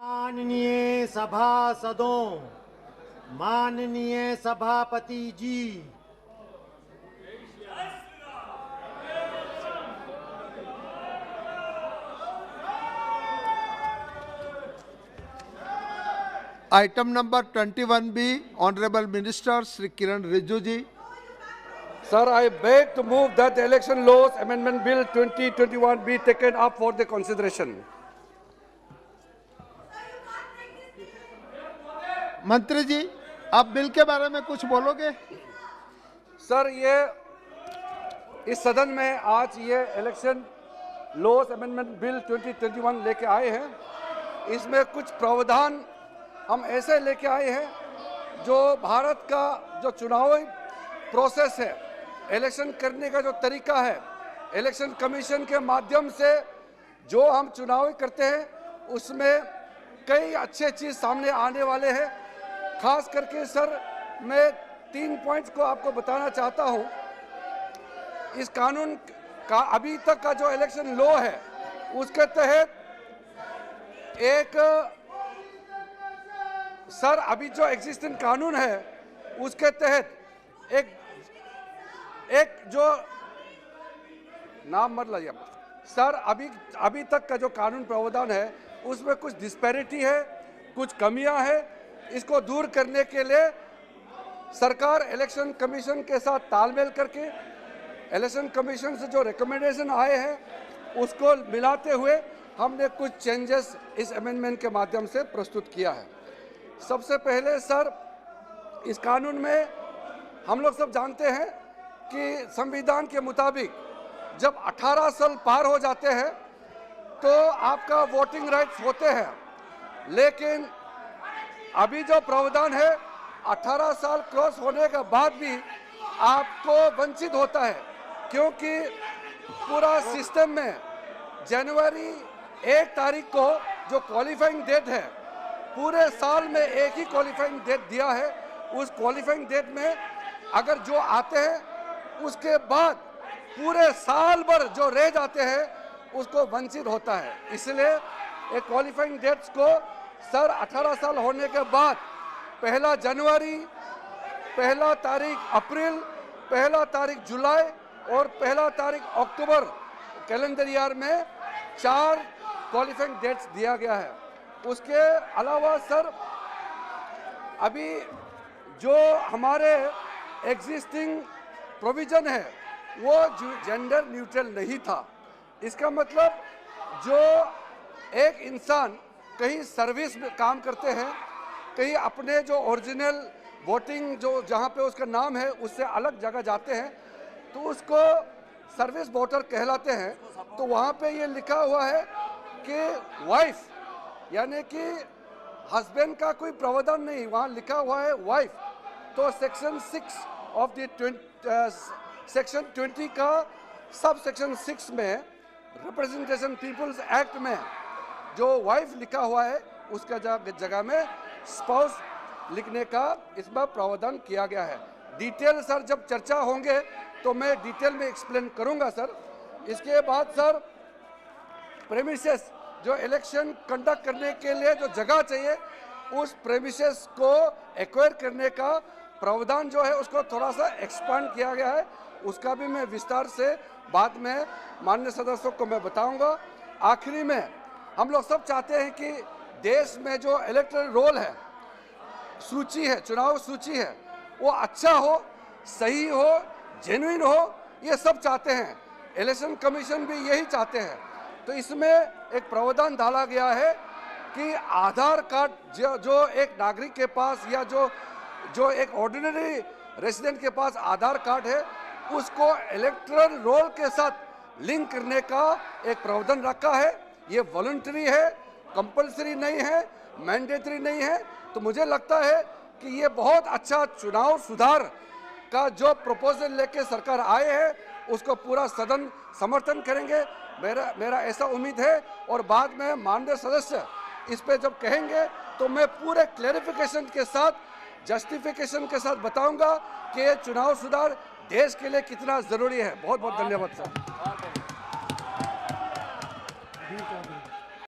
माननीय सभासदों, माननीय सभापति जी, item number 21B, honourable minister Shri Kiran Rijiju ji. Sir, I beg to move that the Election Laws Amendment Bill 2021 be taken up for the consideration. मंत्री जी, आप bill के बारे में कुछ बोलोगे? सर, ये इस सदन में आज ये इलेक्शन लॉज अमेंडमेंट बिल 2021 लेके आए हैं। इसमें कुछ प्रावधान हम ऐसे लेके आए हैं जो भारत का जो चुनावी प्रोसेस है, इलेक्शन करने का जो तरीका है, इलेक्शन कमीशन के माध्यम से जो हम चुनाव करते हैं उसमें कई अच्छे चीज़ सामने आने वाले हैं। खास करके सर, मैं 3 पॉइंट्स को आपको बताना चाहता हूं। इस कानून का अभी तक का जो इलेक्शन लॉ है उसके तहत अभी जो एग्जिस्टिंग कानून है उसके तहत एक जो नाम मत लाइए सर, अभी तक का जो कानून प्रावधान है उसमें कुछ डिस्पैरिटी है, कुछ कमियां हैं। इसको दूर करने के लिए सरकार इलेक्शन कमीशन के साथ तालमेल करके इलेक्शन कमीशन से जो रिकमेंडेशन आए हैं उसको मिलाते हुए हमने कुछ चेंजेस इस अमेंडमेंट के माध्यम से प्रस्तुत किया है। सबसे पहले सर, इस कानून में हम लोग सब जानते हैं कि संविधान के मुताबिक जब 18 साल पार हो जाते हैं तो आपका वोटिंग राइट्स होते हैं, लेकिन अभी जो प्रावधान है 18 साल क्रॉस होने के बाद भी आपको वंचित होता है, क्योंकि पूरा सिस्टम में जनवरी 1 तारीख को जो क्वालिफाइंग डेट है, पूरे साल में एक ही क्वालिफाइंग डेट दिया है। उस क्वालिफाइंग डेट में अगर जो आते हैं उसके बाद पूरे साल भर जो रह जाते हैं उसको वंचित होता है। इसलिए एक क्वालिफाइंग डेट्स को सर 18 साल होने के बाद 1 जनवरी, 1 तारीख अप्रैल, 1 तारीख जुलाई और 1 तारीख अक्टूबर कैलेंडर ईयर में 4 क्वालिफाइंग डेट्स दिया गया है। उसके अलावा सर, अभी जो हमारे एग्जिस्टिंग प्रोविजन है वो जेंडर न्यूट्रल नहीं था। इसका मतलब जो एक इंसान कहीं सर्विस में काम करते हैं, कहीं अपने जो ओरिजिनल वोटिंग जो जहाँ पे उसका नाम है उससे अलग जगह जाते हैं तो उसको सर्विस वोटर कहलाते हैं। तो वहाँ पे ये लिखा हुआ है कि वाइफ, यानी कि हस्बैंड का कोई प्रावधान नहीं, वहाँ लिखा हुआ है वाइफ। तो सेक्शन 6 ऑफ द सेक्शन 20 का सब सेक्शन 6 में रिप्रेजेंटेशन पीपल्स एक्ट में जो वाइफ लिखा हुआ है उसका जगह में स्पाउस लिखने का इसमें प्रावधान किया गया है। डिटेल सर जब चर्चा होंगे तो मैं डिटेल में एक्सप्लेन करूंगा सर। इसके बाद सर, प्रेमिसेस जो इलेक्शन कंडक्ट करने के लिए जो जगह चाहिए उस प्रेमिसेस को एक्वायर करने का प्रावधान जो है उसको थोड़ा सा एक्सपांड किया गया है। उसका भी मैं विस्तार से बाद में माननीय सदस्यों को मैं बताऊंगा। आखिरी में हम लोग सब चाहते हैं कि देश में जो इलेक्टोरल रोल है, सूची है, चुनाव सूची है, वो अच्छा हो, सही हो, जेन्युइन हो, ये सब चाहते हैं। इलेक्शन कमीशन भी यही चाहते हैं। तो इसमें एक प्रावधान डाला गया है कि आधार कार्ड जो एक नागरिक के पास या जो एक ऑर्डिनरी रेजिडेंट के पास आधार कार्ड है उसको इलेक्टोरल रोल के साथ लिंक करने का एक प्रावधान रखा है। ये वॉलंटरी है, कंपलसरी नहीं है, मैंडेटरी नहीं है। तो मुझे लगता है कि ये बहुत अच्छा चुनाव सुधार का जो प्रपोजल लेके सरकार आए हैं उसको पूरा सदन समर्थन करेंगे, मेरा ऐसा उम्मीद है। और बाद में माननीय सदस्य इस पे जब कहेंगे तो मैं पूरे क्लैरिफिकेशन के साथ, जस्टिफिकेशन के साथ बताऊंगा कि ये चुनाव सुधार देश के लिए कितना जरूरी है। बहुत बहुत धन्यवाद सर।